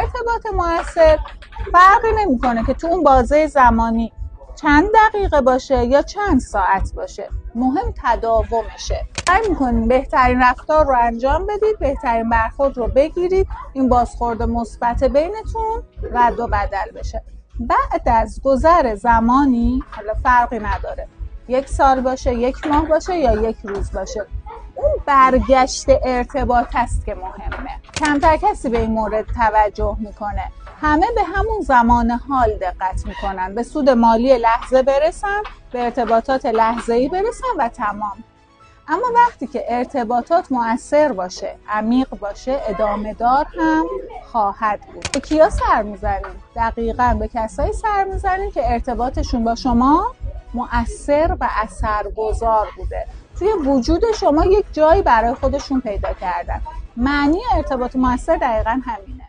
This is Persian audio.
ارتباط مؤثر فرقی نمیکنه که تو اون بازه زمانی چند دقیقه باشه یا چند ساعت باشه، مهم تداومشه. سعی میکنید بهترین رفتار رو انجام بدید، بهترین برخورد رو بگیرید، این بازخورد مثبت بینتون رد و بدل بشه. بعد از گذر زمانی، حالا فرقی نداره 1 سال باشه، 1 ماه باشه یا 1 روز باشه، اون برگشت ارتباط است که مهمه. کمتر کسی به این مورد توجه میکنه، همه به همون زمان حال دقت میکنن، به سود مالی لحظه برسن، به ارتباطات لحظه‌ای برسن و تمام. اما وقتی که ارتباطات مؤثر باشه، عمیق باشه، ادامه دار هم خواهد بود. به کیا سر میزنیم؟ دقیقاً به کسایی سر میزنیم که ارتباطشون با شما مؤثر و اثرگذار بوده، توی وجود شما یک جایی برای خودشون پیدا کردن. معنی ارتباط مؤثر دقیقاً همینه.